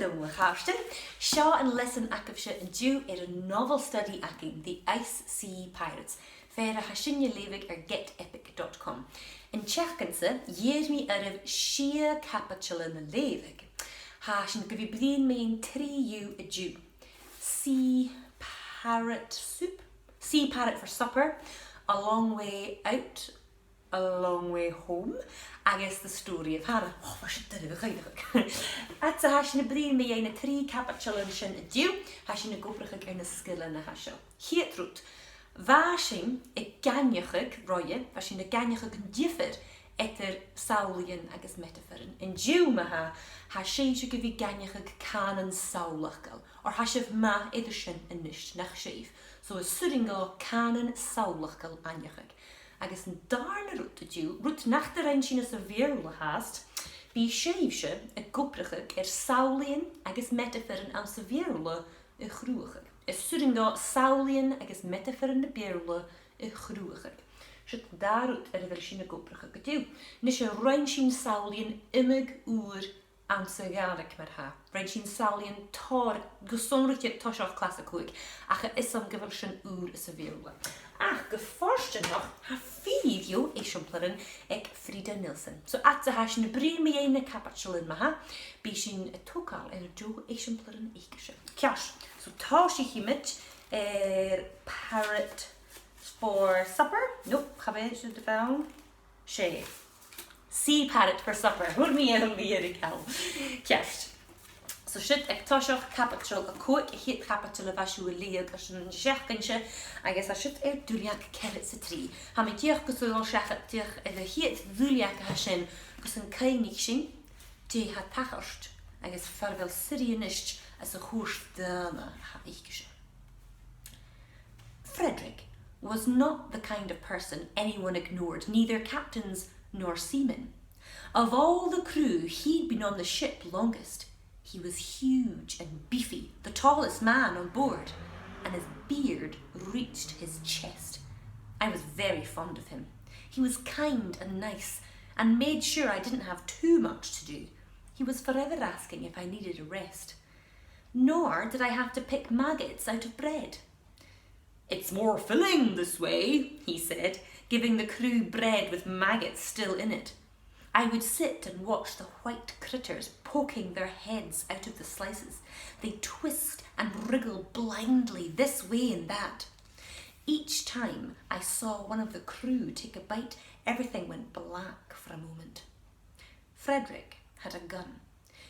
Hello, Harsten. Shaw and Leasan Akavsha and due a novel study againn, The Ice Sea Pirates. Fera hashinja leavig getepic.com. In Tjechkense, year me arif sheer capital in the leavig. Hashin give you blin me in 3U a Jew. Sea parrot soup. Sea parrot for supper. A long way out. A long way home. I guess the story of Hannah. Oh, what should I do? At the hashin brin me in a 3 capital in shin a Jew. Hashin a gobrachig in a skill in a hasho. Here truth. Vashin a againn roye. Vashin a againn differ etter samhlaidhean agus meataforan. In Jew maha hashin should give you againn canon samhlachgal. Or hashiv ma either shin in nisht nach shave. So a suringa canon samhlachgal anyachig. Agus an darna rút a dú, rút nach de rein sin a Beurla haast, bí sibhse a gobrachig samhlaidhean agus meataforan an Beurla a cruthaich. Is suringa samhlaidhean agus meataforan na Beurla a cruthaich. Sit daarút a sin a gobrachig a dú. Nis a rein sin samhlaidhean imig oer an ceanglaiche mar ha. Rein sin samhlaidhean tar gosonrich toshach classicoig, ach isam gyfer sin oer is a Beurla. Ach, geforsten nog, ha video is shamhla ag Frida Nilsson. So at the hash in the brin me een capital in maha, be sin a tokal en a do is shamhla ikisha. Kjash. So tashi himit parrot for supper. Nope, have should have found. Shay. Sea parrot for supper. Hold me in the cow. Kjash. So shit ag toshach capital a coat hit capital of ashu league as an Tjechkense. I guess I should duilleag kerrit sa tree. Ha me diach go so shachat diach the hit duilleag hashin gus an cainglaichean te ha tachast. I guess farvel Syrianish as a horse dèan ha ikisha. Frederick was not the kind of person anyone ignored, neither captains nor seamen. Of all the crew, he'd been on the ship longest. He was huge and beefy, the tallest man on board, and his beard reached his chest. I was very fond of him. He was kind and nice, and made sure I didn't have too much to do. He was forever asking if I needed a rest. Nor did I have to pick maggots out of bread. "It's more filling this way," he said, giving the crew bread with maggots still in it. I would sit and watch the white critters poking their heads out of the slices. They twist and wriggle blindly this way and that. Each time I saw one of the crew take a bite, everything went black for a moment. Frederick had a gun.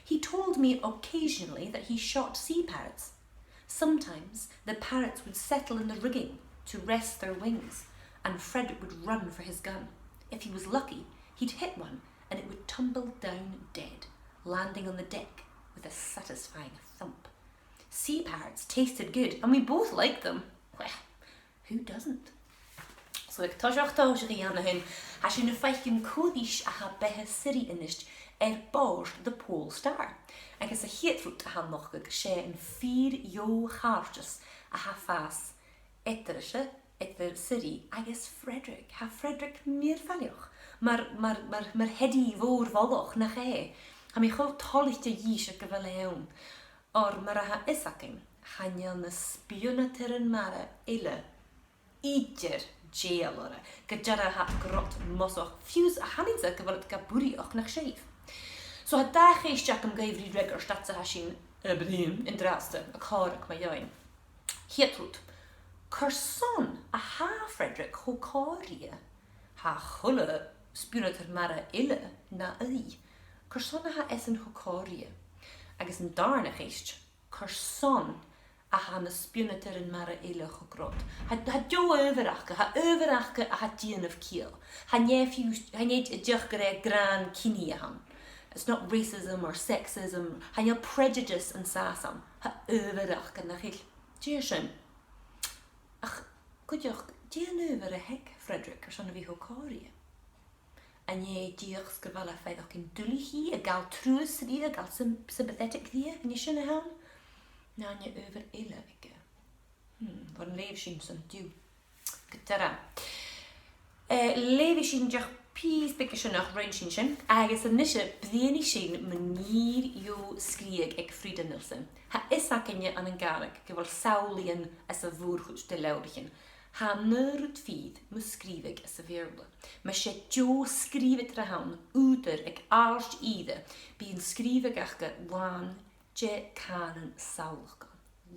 He told me occasionally that he shot sea parrots. Sometimes the parrots would settle in the rigging to rest their wings, and Frederick would run for his gun. If he was lucky, he'd hit one and it would tumble down dead, landing on the deck with a satisfying thump. Sea parrots tasted good, and we both liked them. Well, who doesn't? So ag toshach aginn, hashin na feichim co-dhiù a ha bethe siri inist bord the pole star. Agus a hétrút a ha nochig sé in 4 jo charges a ha fas etterische etter siri agus Frederick. Ha Frederick meer valjoch. Maar hedi voor valloch nach he. Ha mi go tallich te yisha gevaleon. Or maar ha isaking. Hanjal na spionateren mare ille. Ieder jailore. Gajara ha grot mosoch. Fuse a hanitza gevalet gaburi och nach shave. So ha da geest jakem gavri regger stat ze hashin brin in draste. A karak ma join. Hietrut. Curson a ha Frederick ho karia. Ha chulle spionatar mara ille na ei. Curson a ha essen ho karia. Agus an darna geest. Curson a ha na spionatarin mara ille gegrot. Ha jo overachke a ha dèan of kiel. Ha niet a dichgere gran kinie han. It's not racism or sexism. Ha niet prejudice and sasam. Ha overachke na gil. Dèan. Ach, goedjoch, dèan over a hek, Frederick, er son vi ho karia. En je diachs gewalla feidach in duilleag, a gal truus die, a gal sympathetic die, en je sinne han? Na je over ille ikke. Voor een leefsien zo'n duw. Getera. Leefsien jach Pís bic sin nach rein sin, agus an nise blianaí sin manír jo scríag ag Frida Nilsson. Ha is acinne an garach go bhfuil samhlaidhean as a bhúrchuid de leabhachan. Ha nurd feed mu scríbig as a Beurla. Ma sé jo scríbit ra haun, úder ag arst ide, bí an scríbig achga bháin je canan samhlacha.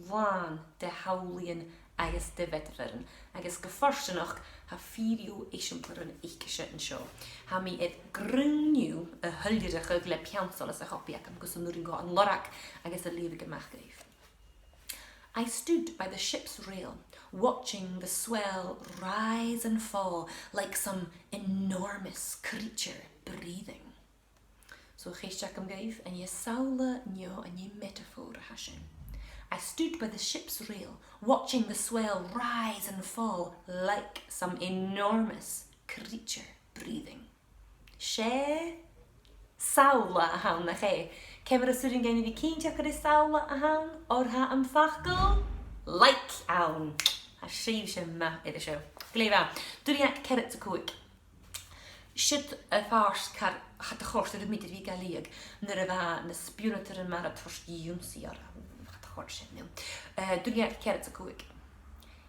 Bháin de samhlaidhean agus de meataforan, agus go forsanach ha fíriú sìmplidh an éiciise an seo. Ha mi grunn a hullireach le peansal as a chopiach am gus an nurin go an lorach agus a lévige machgreif. I stood by the ship's rail, watching the swell rise and fall like some enormous creature breathing. So geistach am gaif en je samhla nio en je meatafor hashin. I stood by the ship's rail, watching the swell rise and fall like some enormous creature breathing. Sé samhla a haun na ché. Cemar a surin gain vi cínteach ar is samhla a haun, or ha am fachgal like aun. A sríb sin ma idir seo. Gléfa, duilleag cerit a cúig. Siad a fárs car hat a chórs ar a mítir vi duilleag, nar a bha na spúnatar an mar a ionnsachadh ar duilleag cerit a cúig.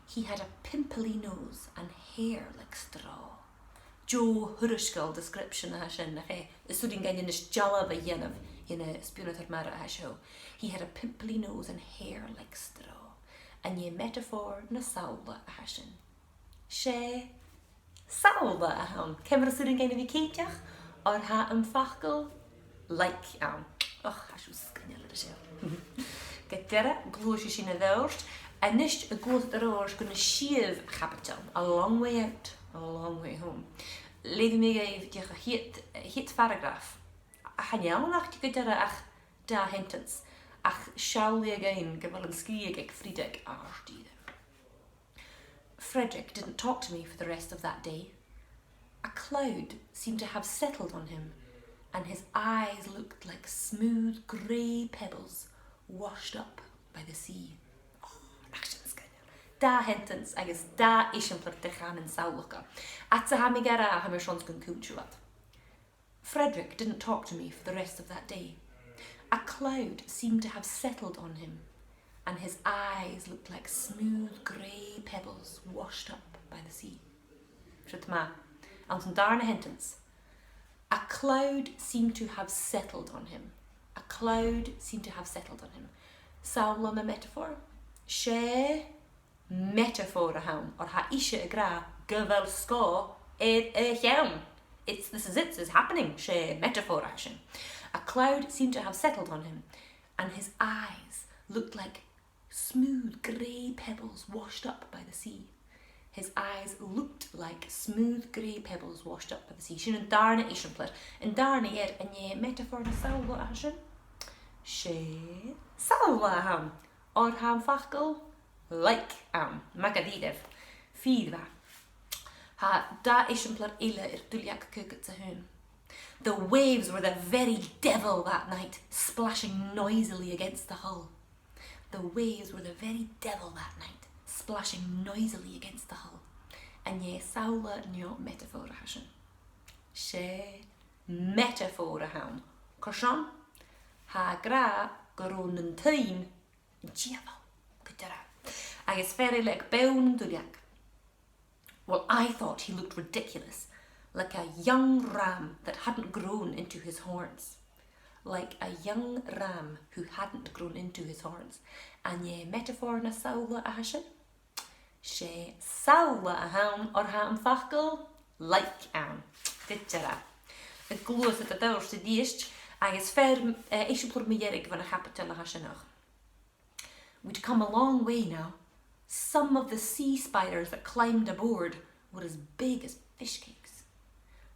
He had a pimply nose and hair like straw. Jo hurriscal description a sin na ché. Is surin gain is jalla ba dhéanamh in a spúnatar mar a seo. He had a pimply nose and hair like straw. En je metafor na samhla a hasin. Sé samhla a haun. Cemar a surin gain vi cínteach, or ha am fachgal like am. Och, hasú scanneal a seo. Gedera, glúisi sin a dhorst, en nist a glúis a roos gona siamh capital, a long way out, a long way home. Lady me gaif diach a hit paragraph. A hanel nach gedera ach da hentens. Ach shall again go bhfuil an scríag ag Frida árstíide. Frederick didn't talk to me for the rest of that day. A cloud seemed to have settled on him, and his eyes looked like smooth grey pebbles washed up by the sea. Oh, da hentens agus da sìmplidh de canan samhlacha. At sa ha mi gara ha mir shons gon cúntúad. Frederick didn't talk to me for the rest of that day. A cloud seemed to have settled on him, and his eyes looked like smooth grey pebbles washed up by the sea. Shutma, an darna hentens. A cloud seemed to have settled on him. A cloud seemed to have settled on him. Samhla na meatafor. Sé meatafor a haun, or ha ishe a gra gyfel sco cheann. This is happening. Sé meatafor action. A cloud seemed to have settled on him, and his eyes looked like smooth grey pebbles washed up by the sea. His eyes looked like smooth grey pebbles washed up by the sea. Sin an darna sìmplidh. An darna en je meatafor na samhla a sin. Sé samhla a haun, or ha am fachgal like am. Magadídev. Fídva. Ha da sìmplidh ile duilleag cúgat sa hun. The waves were the very devil that night, splashing noisily against the hull. The waves were the very devil that night, splashing noisily against the hull. En je samhla nio meatafor a hasin. Sé meatafor a haun. Corson, ha gra grunn an tain, diafol, gudera. Agus ferry like beun duilleag. Well, I thought he looked ridiculous. Like a young ram that hadn't grown into his horns. Like a young ram who hadn't grown into his horns. And je meatafor na samhla a hasin. Sé samhla a haun, or ha am fachgal like am. Ditjara. The glúis at the dors the diest, agus fer sìmplidh me dhérig van a capital a hasinach. We'd come a long way now. Some of the sea spiders that climbed aboard were as big as fish cakes.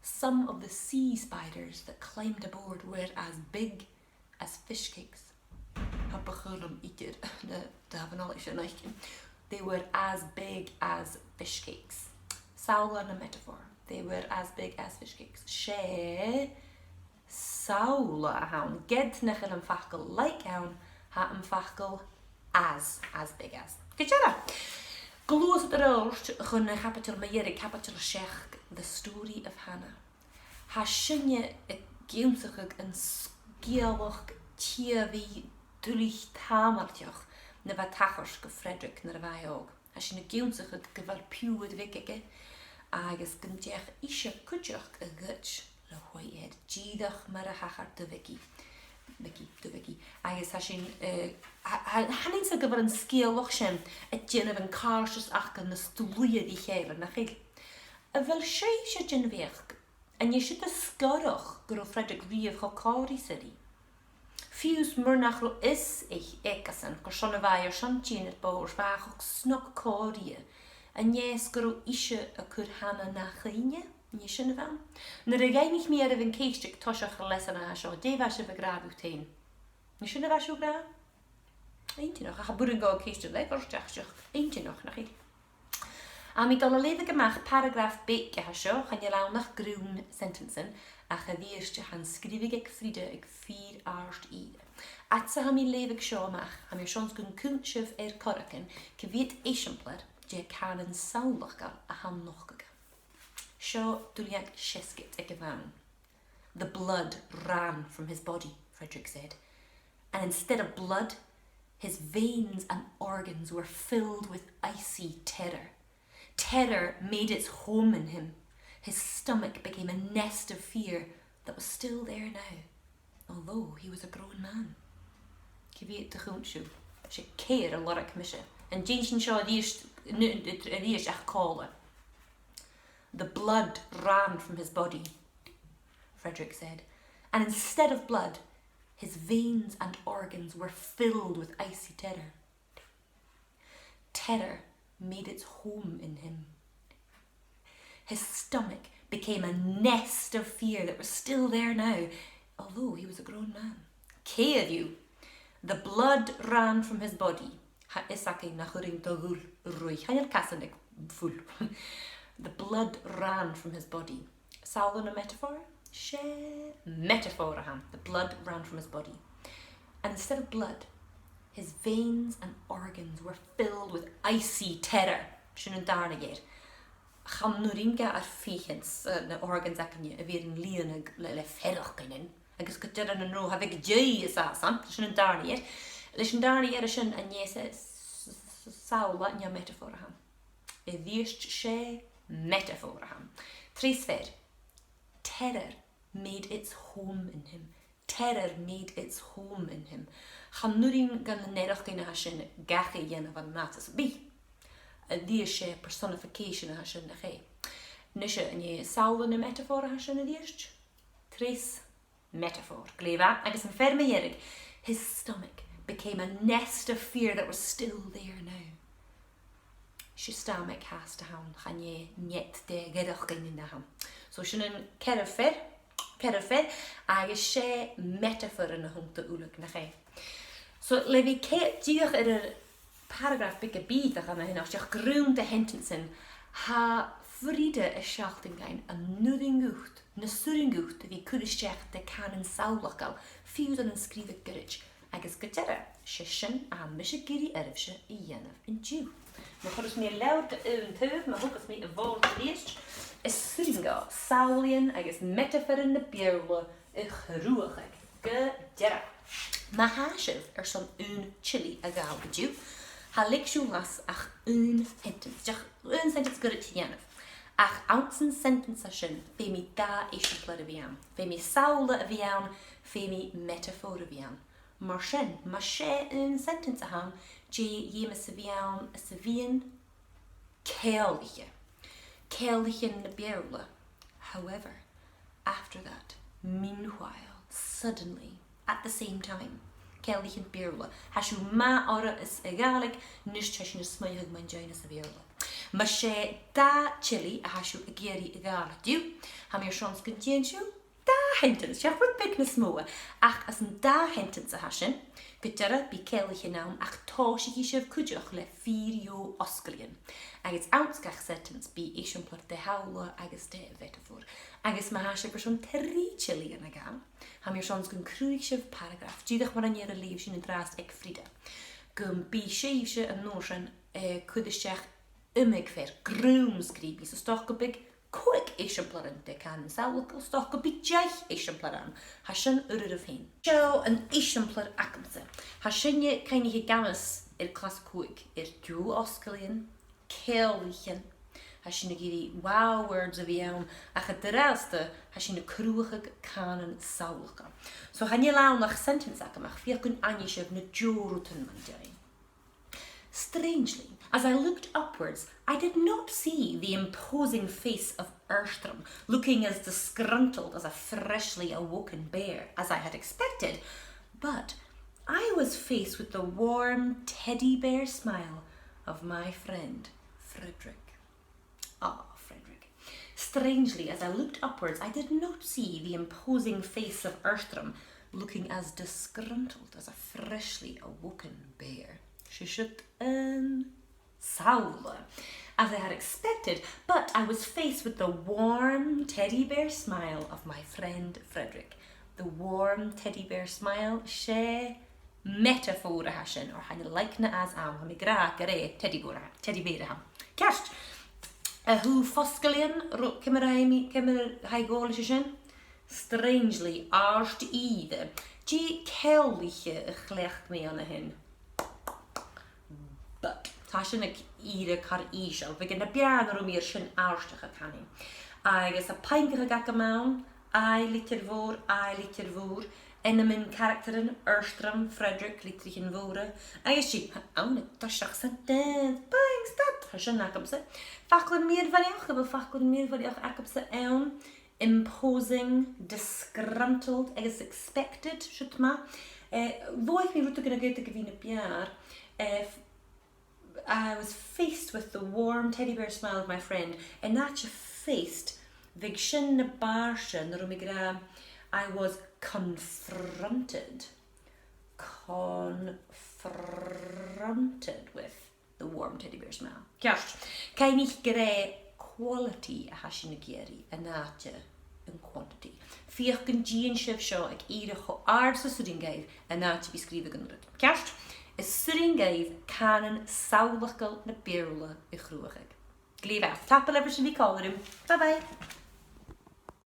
Some of the sea spiders that climbed aboard were as big as fish cakes. They were as big as fish cakes. Samhla na meatafor. They were as big as fish cakes. Sé samhla a haun. Ged nechel an fachgal like haun, ha an fachgal as big as. Gitjara. Glúis at the rost chun na capital mayeri capital shech, the story of Hannah. Ha sinne ionnsachadh an scialach tíomhí duilleag támarteach na bheatafor go Frederick na bhaog. Ha sinne ionnsachadh go bhfuil piúd vigeige agus gunteach ise cuideach a gut le chuid díadach mar a hachar do vigi. Agus ha sin hanin sa go bhfuil an scialach sin a déanamh an cáirseas ach na stúliad í chéile nach chéil. A bhfuil sé gin bhéach and je should scorach go Frederick riamh cho cáirí saí. Fiús murnach ro is écasan go sonna bhair seantín at bóir bhachach snog cáirí a nés go ise a chur hana na chaine ní sinna bhain. Na againnich mí ar a bhín céisteach toiseach a Leasan a seo déhha se bhgrabú tain. Ní sinna bhaisiú gra? Inntinneach a cha búr an gá céiste le gorsteach inntinneach nach chéil. Am I dal a leidh amach paragraaf B ha seo chan je lawnach grunn seantansan a chadíirste han skrivig ag fride ag 4 airst ide. Atsa ha mi leidh seo amach ha mi sions gun cúntsef coracin cyfiad shamhla je canan samhlachgal a ham nochgaga. Seo duilleag sheskit ag van. The blood ran from his body, Frederick said, and instead of blood, his veins and organs were filled with icy terror. Terror made its home in him. His stomach became a nest of fear that was still there now, although he was a grown man. Cyfiad de chúntsú, sé céir a lorach mise, and Jason seo ríist ach cála. The blood ran from his body, Frederick said, and instead of blood, his veins and organs were filled with icy terror. Terror made its home in him. His stomach became a nest of fear that was still there now, although he was a grown man. Co-dhiù, the blood ran from his body. Ha isaki na churing dogul rui. Hanel kasanik full. The blood ran from his body. Salva na mheatafor? She meataforan. The blood ran from his body. And instead of blood, his veins and organs were filled with icy terror. Sian darnageir. Cham nuringa ar fichens na organs acne a vir in Leasan le ferrochinen. Agus go dead an ro have ik jay is asan. Sian darnageir. Leis darnageir sin a niese samhla nya meataforan. E virst she meataforan. Trisfer. Terror made its home in him. Terror made its home in him. Cham nurin gan na nerach gyn ha sin gachu yen van natas bi. A dí sé personification ha sin na ché. Nise an je samhla na mheatafor ha sin a dírst. Tris metafor. Gleva agus an ferme jerig. His stomach became a nest of fear that was still there now. She stomach has to ham chan je net de gedach gyn in ham. So sin an cerafer agus sé metafor in a hunta úlag na ché. So le vi díach ar paragraaf big a bíd a gan hinach grunn de hentensen ha fride a seachtingein a nuringucht na suringucht vi kudisteach de canan samhlachgal fiúd an skrive gurich agus gotere sin a mis giri erfse I dhéanamh in dú. Ma chus mé leud an tuh ma hogus mé a bhil leist is suringa samhlaidhean agus meataforan na Beurla I chruthachadh gotere. Ma hasih son chilli a gáil go dú. Ha liksúlas ach sentence. Deach sentence go dhéanamh. Ach ounsan sentence a sin fé mi da shamhla a bhían. Fé mi samhla a bhían, fé mi mheatafor a bhían. Mar sin, ma sé sentence a ham, je dhéime sa bhían ceanglaiche. Ceanglaichean na Beurla. However, after that, meanwhile, suddenly, at the same time, ceanglaichean Beurla, hasú ma ora is againn nus tesin is smaothag man join sa Beurla. Ma sé da chilli a hasú a géirí againn dú, ha mir seans guntiensú da hentens, seach wat big na smóa, ach as an da hentens a hasin, gotere bí ceanglaiche nám ach táisiigh sibh cuideach le 4 oscailíonn. Agus ounsgach sentence bí shamhla de hawla agus de mheatafor. Agus ma hasig person 3 chilli an againn, ha mir seans gun cruúig sibh paragraaf, díadach mar an a leibh sin an drast ag fride. Gun bí sibhse an nósin cuidisteach imig fer grúm scribi, so stoch go big Coig shamhla de can samhla stoch go bigdeich shamhla hasin hain. Show an shamhla acamsa. Hasinne cainige gamas clas coig dual oscailian, ceanglaichean. Hasin giri wow words of iawn a de resta hasin cruthaich canan samhla. So hanne lawn nach sentence acamach fiacun anishev na joruten mandain. Strangely, as I looked upwards, I did not see the imposing face of Erstrom, looking as disgruntled as a freshly awoken bear, as I had expected, but I was faced with the warm teddy bear smile of my friend, Frederick. Ah, Frederick. Strangely, as I looked upwards, I did not see the imposing face of Erstrom, looking as disgruntled as a freshly awoken bear. She should samhla, as I had expected, but I was faced with the warm teddy bear smile of my friend Frederick. The warm teddy bear smile, she meatafor hasin, or hanne leicne as am, ha gra gare teddy bear ham. Kerst, who fosglaidhean kimmer haigol sin? Strangely, arst either. G ceanglaiche chlecht me on hin. But Tashin ire car ishal, begin a bian rumir shin arstach canny. I guess a pinker gacamaun, I litter vor, enemin characterin, Erstrom, Frederick, litrichen vore. I guess she, own it, tashach sent dance, bangs that, hashin acapse. Facklin meer variach, but facklin meer variach acapse eon. Imposing, disgruntled, as expected, shutma. Voich me rutu gonna go to giving a biar. I was faced with the warm teddy bear smile of my friend, and that you faced vig shin na barsha na rumigra. I was confronted with the warm teddy bear smile. Kerst, kain ich gre quality a hashinagiri and that in quantity. Fiach gan dèan sibhse ag ire cho aardsa suringaiv and that be skrive gan rud. Kerst, is suringaiv canan samhla na Beurla i cruthaich. Glíomh tapal ever sin vi call him. Bye bye.